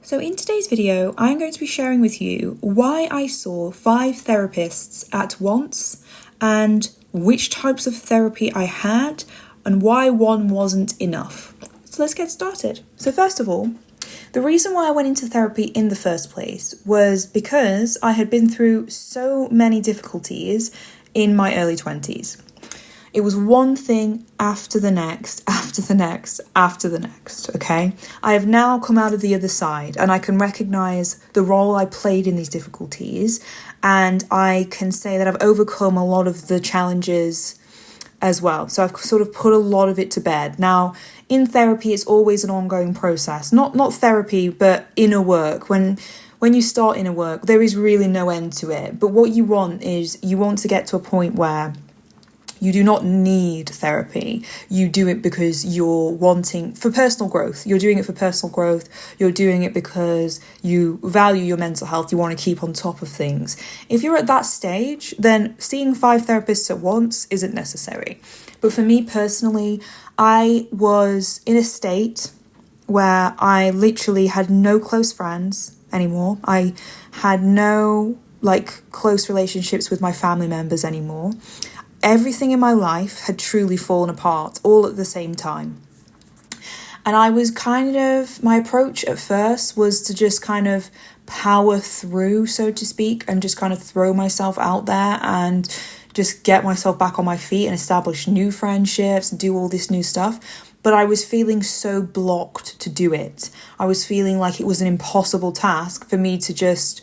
So in today's video, I'm going to be sharing with you why I saw 5 therapists at once and which types of therapy I had and why one wasn't enough. So let's get started. So first of all, the reason why I went into therapy in the first place was because I had been through so many difficulties in my early 20s. It was one thing after the next, okay? I have now come out of the other side and I can recognise the role I played in these difficulties, and I can say that I've overcome a lot of the challenges as well. So I've sort of put a lot of it to bed. Now, in therapy, it's always an ongoing process. Not therapy, but inner work. When you start inner work, there is really no end to it. But what you want is you want to get to a point where you do not need therapy. You do it because you're wanting for personal growth. You're doing it for personal growth. You're doing it because you value your mental health. You want to keep on top of things. If you're at that stage, then seeing 5 therapists at once isn't necessary. But for me personally, I was in a state where I literally had no close friends anymore. I had no close relationships with my family members anymore. Everything in my life had truly fallen apart all at the same time. And I was my approach at first was to just kind of power through, so to speak, and just kind of throw myself out there and just get myself back on my feet and establish new friendships and do all this new stuff. But I was feeling so blocked to do it. I was feeling like it was an impossible task for me to just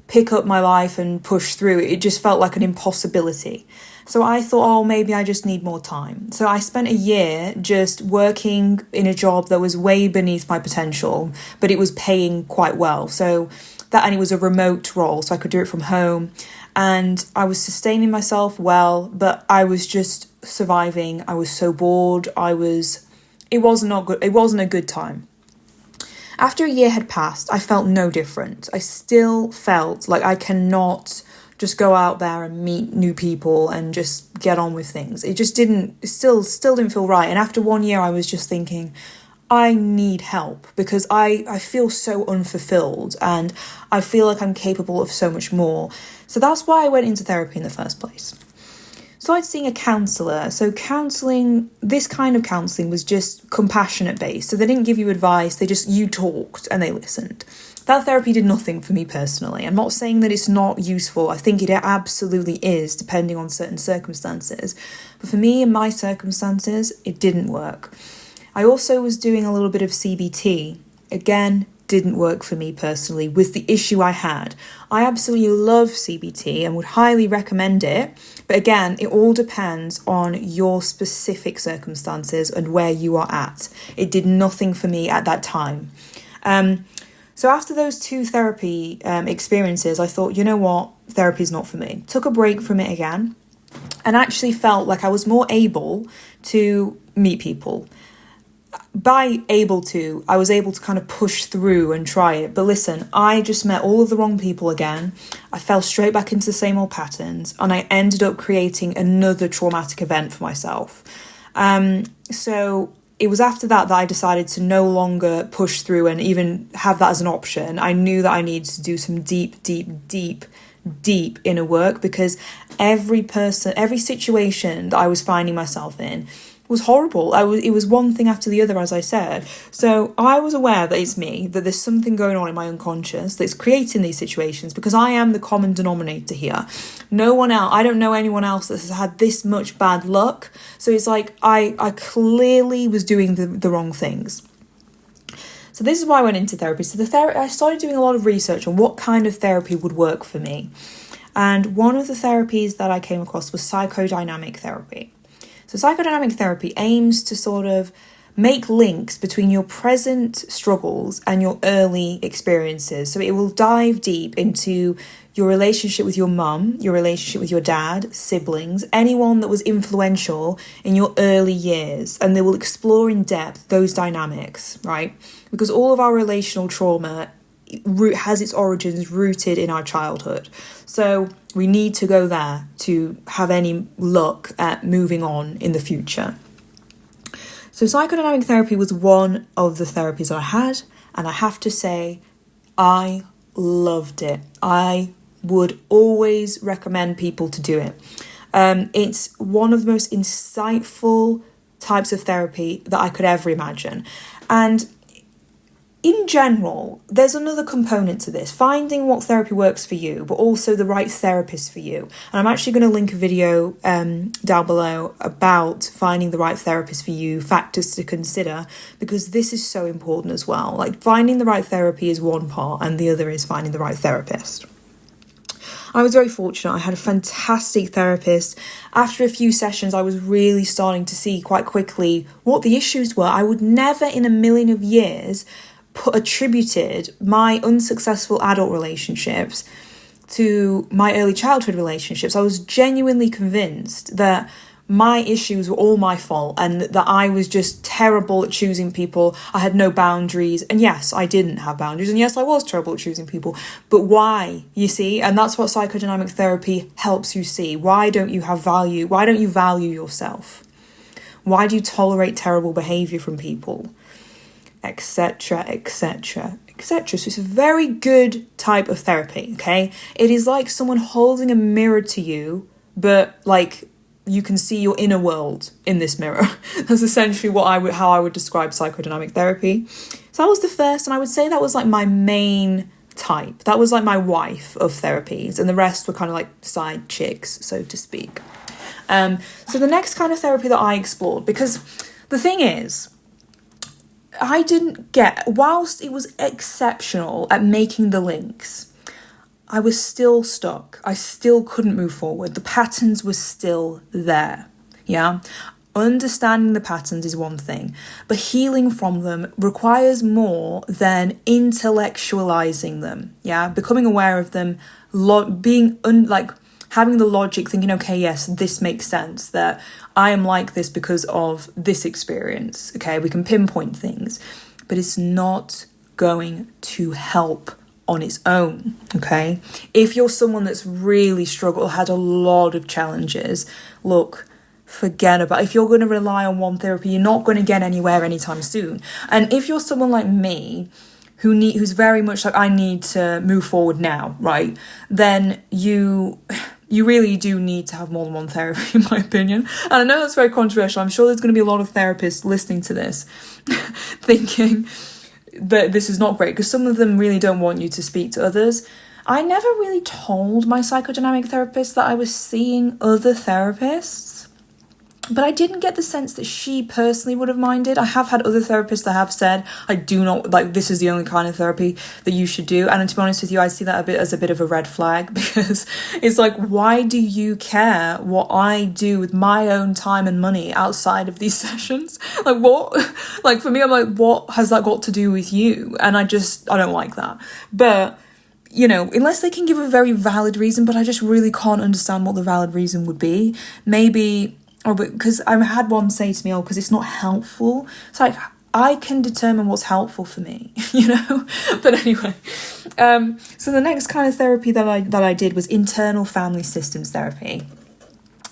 pick up my life and push through. It just felt like an impossibility. So I thought, maybe I just need more time. So I spent a year just working in a job that was way beneath my potential, but it was paying quite well. And it was a remote role, so I could do it from home. And I was sustaining myself well, but I was just surviving. I was so bored. It wasn't a good time. After a year had passed, I felt no different. I still felt like I cannot just go out there and meet new people and just get on with things. It still didn't feel right. And after 1 year, I was just thinking, I need help because I feel so unfulfilled and I feel like I'm capable of so much more. So that's why I went into therapy in the first place. Started seeing a counsellor. So this kind of counselling was just compassionate based. So they didn't give you advice, you talked and they listened. That therapy did nothing for me personally. I'm not saying that it's not useful. I think it absolutely is, depending on certain circumstances. But for me, in my circumstances, it didn't work. I also was doing a little bit of CBT. Again, didn't work for me personally with the issue I had. I absolutely love CBT and would highly recommend it. But again, it all depends on your specific circumstances and where you are at. It did nothing for me at that time. So after those 2 therapy experiences, I thought, you know what, therapy is not for me. Took a break from it again and actually felt like I was more able to meet people. I was able to kind of push through and try it. But listen, I just met all of the wrong people again. I fell straight back into the same old patterns and I ended up creating another traumatic event for myself. So it was after that I decided to no longer push through and even have that as an option. I knew that I needed to do some deep inner work because every situation that I was finding myself in was horrible. It was one thing after the other, as I said. So I was aware that it's me, that there's something going on in my unconscious that's creating these situations because I am the common denominator here. No one else, I don't know anyone else that has had this much bad luck. So it's like I clearly was doing the wrong things. So this is why I went into therapy. So I started doing a lot of research on what kind of therapy would work for me. And one of the therapies that I came across was psychodynamic therapy. So psychodynamic therapy aims to sort of make links between your present struggles and your early experiences. So it will dive deep into your relationship with your mum, your relationship with your dad, siblings, anyone that was influential in your early years. And they will explore in depth those dynamics, right? Because all of our relational trauma has its origins rooted in our childhood. So we need to go there to have any luck at moving on in the future. So psychodynamic therapy was one of the therapies I had, And I have to say, I loved it. I would always recommend people to do it. It's one of the most insightful types of therapy that I could ever imagine. And in general, there's another component to this, finding what therapy works for you, but also the right therapist for you. And I'm actually going to link a video down below about finding the right therapist for you, factors to consider, because this is so important as well. Like, finding the right therapy is one part, and the other is finding the right therapist. I was very fortunate. I had a fantastic therapist. After a few sessions, I was really starting to see quite quickly what the issues were. I would never in a million of years attributed my unsuccessful adult relationships to my early childhood relationships. I was genuinely convinced that my issues were all my fault and that I was just terrible at choosing people. I had no boundaries. And yes, I didn't have boundaries. And yes, I was terrible at choosing people. But why, you see? And that's what psychodynamic therapy helps you see. Why don't you have value? Why don't you value yourself? Why do you tolerate terrible behavior from people? Etc., etc., etc. So it's a very good type of therapy, okay? It is like someone holding a mirror to you, but like you can see your inner world in this mirror. That's essentially how I would describe psychodynamic therapy. So that was the first, and I would say that was like my main type. That was like my wife of therapies, and the rest were kind of like side chicks, so to speak. So the next kind of therapy that I explored, because the thing is, I didn't get, whilst it was exceptional at making the links, I was still stuck. I still couldn't move forward. The patterns were still there. Yeah. Understanding the patterns is one thing, but healing from them requires more than intellectualizing them. Yeah. Becoming aware of them, having the logic, thinking, okay, yes, this makes sense, that I am like this because of this experience. Okay, we can pinpoint things, but it's not going to help on its own. Okay, if you're someone that's really struggled, had a lot of challenges, look, forget about. If you're going to rely on one therapy, you're not going to get anywhere anytime soon. And if you're someone like me, who's very much like, I need to move forward now, right? Then you really do need to have more than one therapy, in my opinion. And I know that's very controversial. I'm sure there's going to be a lot of therapists listening to this thinking that this is not great, because some of them really don't want you to speak to others. I never really told my psychodynamic therapist that I was seeing other therapists, but I didn't get the sense that she personally would have minded. I have had other therapists that have said, I do not, like, this is the only kind of therapy that you should do. And to be honest with you, I see that as a bit of a red flag, because it's like, why do you care what I do with my own time and money outside of these sessions? Like, what? Like, for me, I'm like, what has that got to do with you? And I don't like that. But, you know, unless they can give a very valid reason, but I just really can't understand what the valid reason would be. Maybe, because I had one say to me, because it's not helpful. It's like, I can determine what's helpful for me, you know? But anyway, so the next kind of therapy that I did was internal family systems therapy.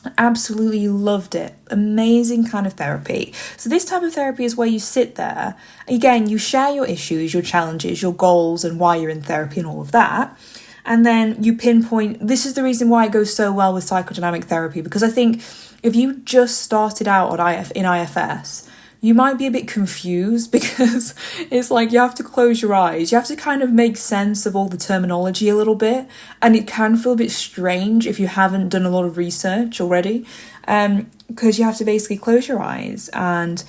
I absolutely loved it. Amazing kind of therapy. So this type of therapy is where you sit there. Again, you share your issues, your challenges, your goals, and why you're in therapy and all of that. And then you pinpoint, this is the reason why it goes so well with psychodynamic therapy, because I think if you just started out in IFS, you might be a bit confused, because it's like you have to close your eyes. You have to kind of make sense of all the terminology a little bit. And it can feel a bit strange if you haven't done a lot of research already, because you have to basically close your eyes and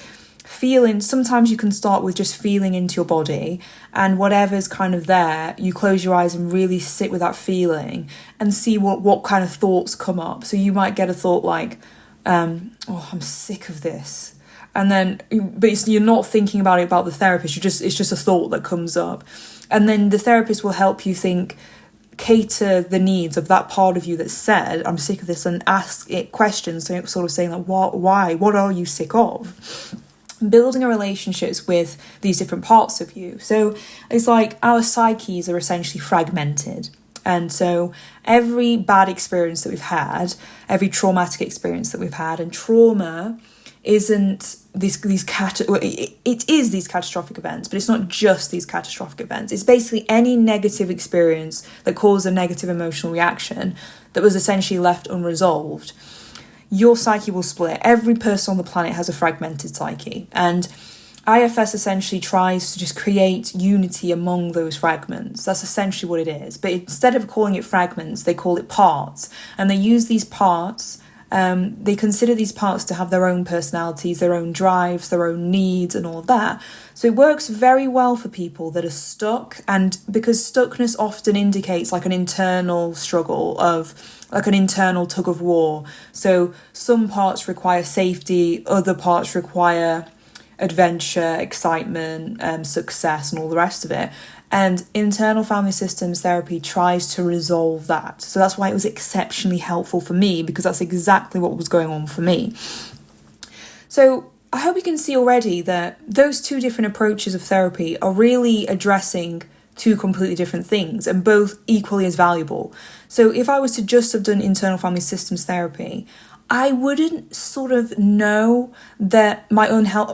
sometimes you can start with just feeling into your body, and whatever's kind of there, you close your eyes and really sit with that feeling and see what kind of thoughts come up. So you might get a thought like, I'm sick of this. And then, but you're not thinking about the therapist. It's just a thought that comes up. And then the therapist will help you cater the needs of that part of you that said, I'm sick of this, and ask it questions. So sort of saying like, why? What are you sick of? Building a relationships with these different parts of you. So it's like our psyches are essentially fragmented. And so every bad experience that we've had, every traumatic experience that we've had, and trauma isn't it is these catastrophic events, but it's not just these catastrophic events. It's basically any negative experience that caused a negative emotional reaction that was essentially left unresolved. Your psyche will split. Every person on the planet has a fragmented psyche, and IFS essentially tries to just create unity among those fragments. That's essentially what it is. But instead of calling it fragments, they call it parts. And they use these parts, they consider these parts to have their own personalities, their own drives, their own needs and all of that. So it works very well for people that are stuck. And because stuckness often indicates like an internal struggle of like an internal tug of war. So some parts require safety, other parts require adventure, excitement, success and all the rest of it. And internal family systems therapy tries to resolve that. So that's why it was exceptionally helpful for me, because that's exactly what was going on for me. So I hope you can see already that those two different approaches of therapy are really addressing two completely different things and both equally as valuable. So if I was to just have done internal family systems therapy, I wouldn't sort of know that my own health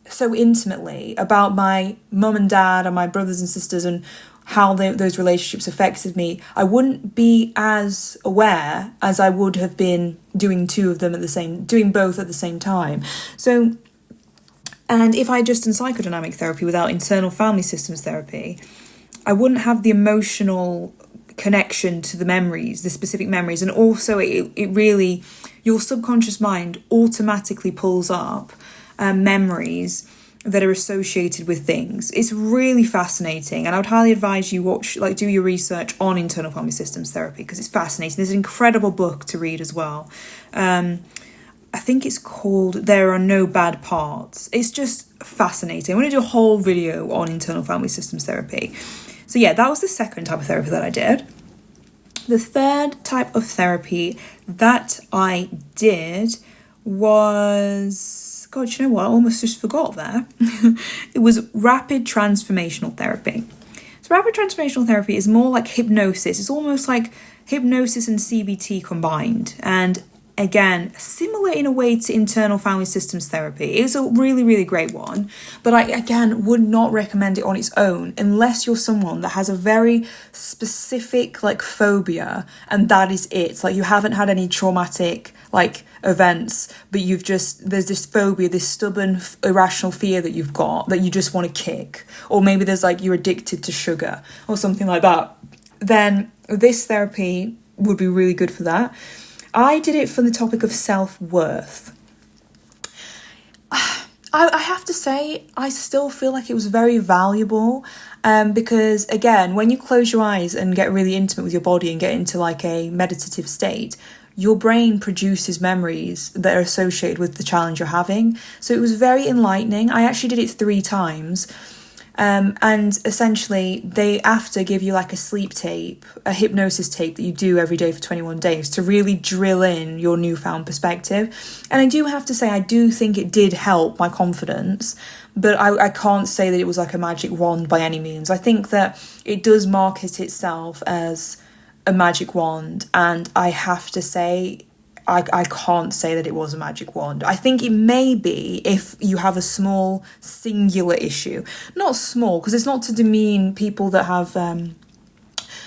so intimately about my mum and dad and my brothers and sisters and how those relationships affected me. I wouldn't be as aware as I would have been doing doing both at the same time. So, and if I just done psychodynamic therapy without internal family systems therapy, I wouldn't have the emotional connection to the memories, the specific memories, and also it really, your subconscious mind automatically pulls up memories that are associated with things. It's really fascinating, and I would highly advise you do your research on internal family systems therapy because it's fascinating. There's an incredible book to read as well. I think it's called There Are No Bad Parts. It's just fascinating. I'm going to do a whole video on internal family systems therapy. So yeah, that was the second type of therapy that I did. The third type of therapy that I did was, God, you know what? I almost just forgot there. It was rapid transformational therapy. So rapid transformational therapy is more like hypnosis. It's almost like hypnosis and CBT combined. And again, similar in a way to internal family systems therapy. It's a really, really great one. But I, again, would not recommend it on its own unless you're someone that has a very specific, like, phobia. And that is it. Like, you haven't had any traumatic, like, events, but there's this phobia, this stubborn, irrational fear that you've got that you just want to kick. Or maybe there's, like, you're addicted to sugar or something like that. Then this therapy would be really good for that. I did it for the topic of self-worth. I have to say, I still feel like it was very valuable because, again, when you close your eyes and get really intimate with your body and get into like a meditative state, your brain produces memories that are associated with the challenge you're having. So it was very enlightening. I actually did it 3 times. And essentially they after give you like a sleep tape, a hypnosis tape that you do every day for 21 days to really drill in your newfound perspective. And I do have to say, I do think it did help my confidence, but I can't say that it was like a magic wand by any means. I think that it does market itself as a magic wand, and I have to say, I can't say that it was a magic wand. I think it may be if you have a small singular issue. Not small, because it's not to demean people that have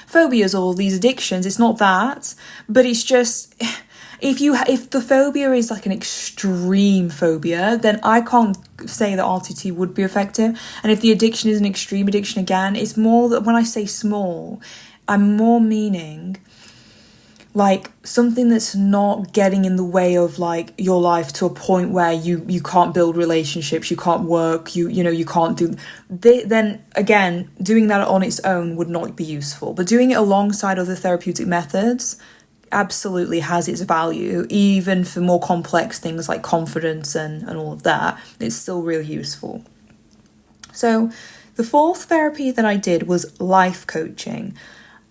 phobias or these addictions. It's not that. But it's just, if the phobia is like an extreme phobia, then I can't say that RTT would be effective. And if the addiction is an extreme addiction, again, it's more that when I say small, I'm more meaning like something that's not getting in the way of like your life to a point where you can't build relationships, you can't work, you can't do. Then again, doing that on its own would not be useful. But doing it alongside other therapeutic methods absolutely has its value, even for more complex things like confidence and all of that. It's still really useful. So the fourth therapy that I did was life coaching.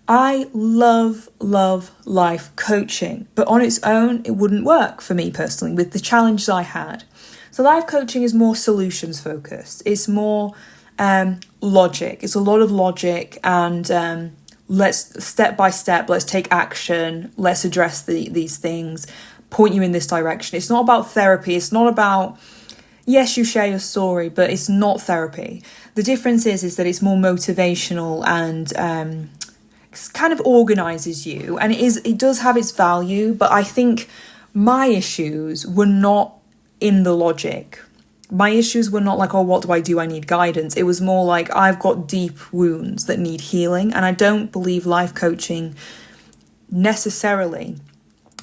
I love life coaching, but on its own, it wouldn't work for me personally with the challenges I had. So life coaching is more solutions focused. It's more logic. It's a lot of logic and let's step by step, let's take action, let's address these things. point you in this direction. It's not about therapy. It's not about, yes, you share your story, but it's not therapy. The difference is that it's more motivational and kind of organises you, and it does have its value. But I think my issues were not in the logic. My issues were not like, oh, what do? I need guidance. It was more like, I've got deep wounds that need healing, and I don't believe life coaching necessarily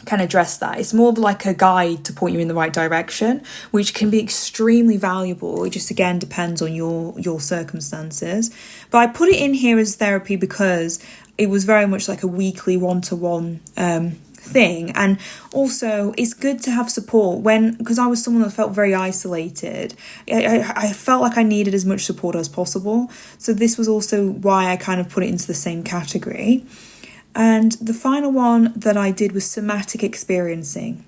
can address that. It's more of like a guide to point you in the right direction, which can be extremely valuable. It just, again, depends on your circumstances. But I put it in here as therapy because it was very much like a weekly one-to-one thing. And also it's good to have support because I was someone that felt very isolated. I felt like I needed as much support as possible. So this was also why I kind of put it into the same category. And the final one that I did was somatic experiencing.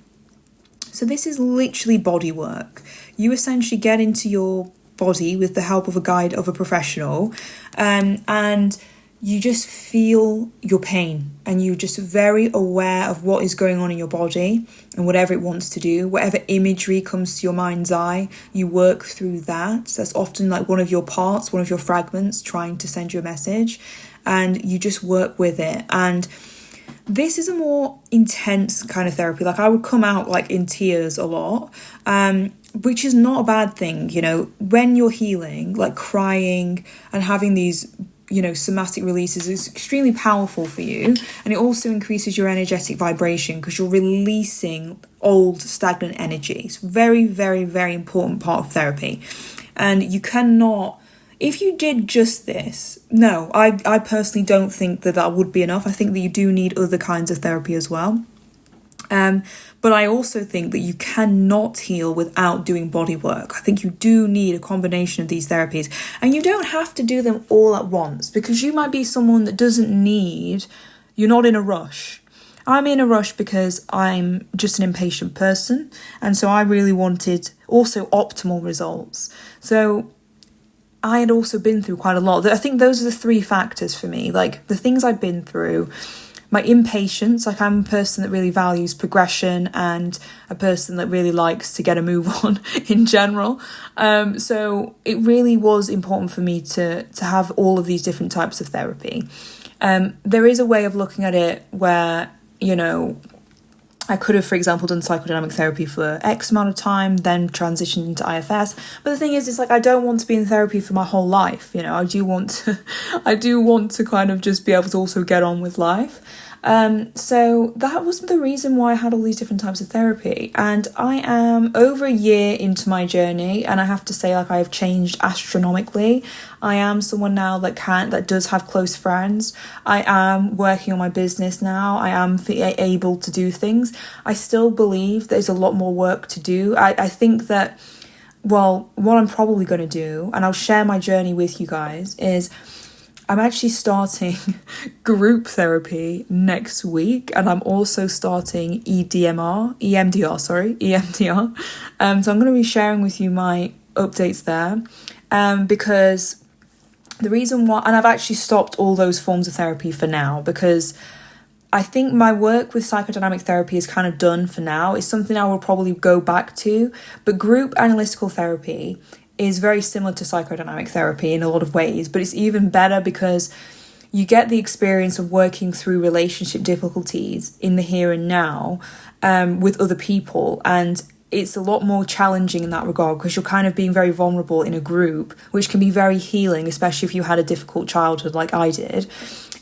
So this is literally body work. You essentially get into your body with the help of a guide, of a professional, and you just feel your pain, and you're just very aware of what is going on in your body and whatever it wants to do. Whatever imagery comes to your mind's eye, you work through that. So that's often like one of your parts, one of your fragments trying to send you a message, and you just work with it. And this is a more intense kind of therapy. Like I would come out like in tears a lot, which is not a bad thing. You know, when you're healing, like crying and having these, you know, somatic releases is extremely powerful for you. And it also increases your energetic vibration because you're releasing old stagnant energy. It's very, very, very important part of therapy. And you cannot, if you did just this, no, I personally don't think that would be enough. I think that you do need other kinds of therapy as well. But I also think that you cannot heal without doing body work. I think you do need a combination of these therapies, and you don't have to do them all at once, because you might be someone that you're not in a rush. I'm in a rush because I'm just an impatient person, and so I really wanted also optimal results. So I had also been through quite a lot. I think those are the three factors for me, like the things I've been through. My impatience, like I'm a person that really values progression and a person that really likes to get a move on in general. So it really was important for me to have all of these different types of therapy. There is a way of looking at it where, you know, I could have, for example, done psychodynamic therapy for X amount of time, then transitioned into IFS. But the thing is, it's like I don't want to be in therapy for my whole life. You know, I do want to kind of just be able to also get on with life. So that was the reason why I had all these different types of therapy. And I am over a year into my journey, and I have to say, like, I have changed astronomically. I am someone now that does have close friends. I am working on my business now. I am able to do things. I still believe there's a lot more work to do. I think that, well, what I'm probably going to do, and I'll share my journey with you guys, is I'm actually starting group therapy next week, and I'm also starting EMDR. So I'm going to be sharing with you my updates there, because the reason why, and I've actually stopped all those forms of therapy for now, because I think my work with psychodynamic therapy is kind of done for now. It's something I will probably go back to, but group analytical therapy is very similar to psychodynamic therapy in a lot of ways, but it's even better because you get the experience of working through relationship difficulties in the here and now with other people, and it's a lot more challenging in that regard because you're kind of being very vulnerable in a group, which can be very healing, especially if you had a difficult childhood like I did.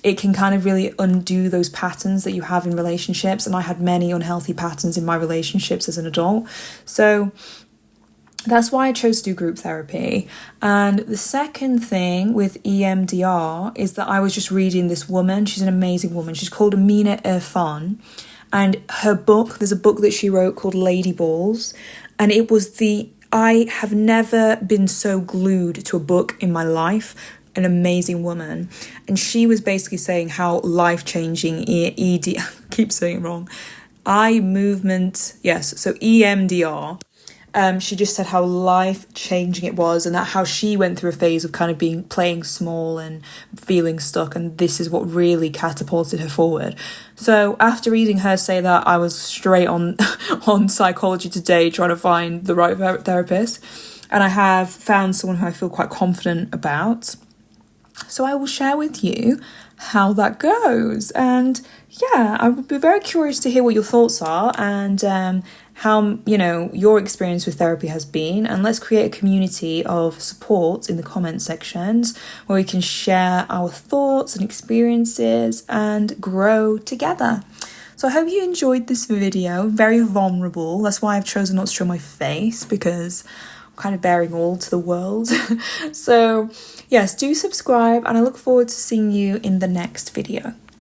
It can kind of really undo those patterns that you have in relationships, and I had many unhealthy patterns in my relationships as an adult. So that's why I chose to do group therapy. And the second thing with EMDR is that I was just reading this woman. She's an amazing woman. She's called Amina Irfan. And her book, there's a book that she wrote called Lady Balls. And it was I have never been so glued to a book in my life. An amazing woman. And she was basically saying how life-changing keep saying it wrong. So EMDR. She just said how life-changing it was, and that how she went through a phase of kind of playing small and feeling stuck, and this is what really catapulted her forward. So after reading her say that, I was straight on on Psychology Today trying to find the right therapist, and I have found someone who I feel quite confident about. So I will share with you how that goes. And yeah, I would be very curious to hear what your thoughts are, and how, your experience with therapy has been. And let's create a community of support in the comment sections where we can share our thoughts and experiences and grow together. So I hope you enjoyed this video. Very vulnerable. That's why I've chosen not to show my face, because I'm kind of bearing all to the world. So yes, do subscribe, and I look forward to seeing you in the next video.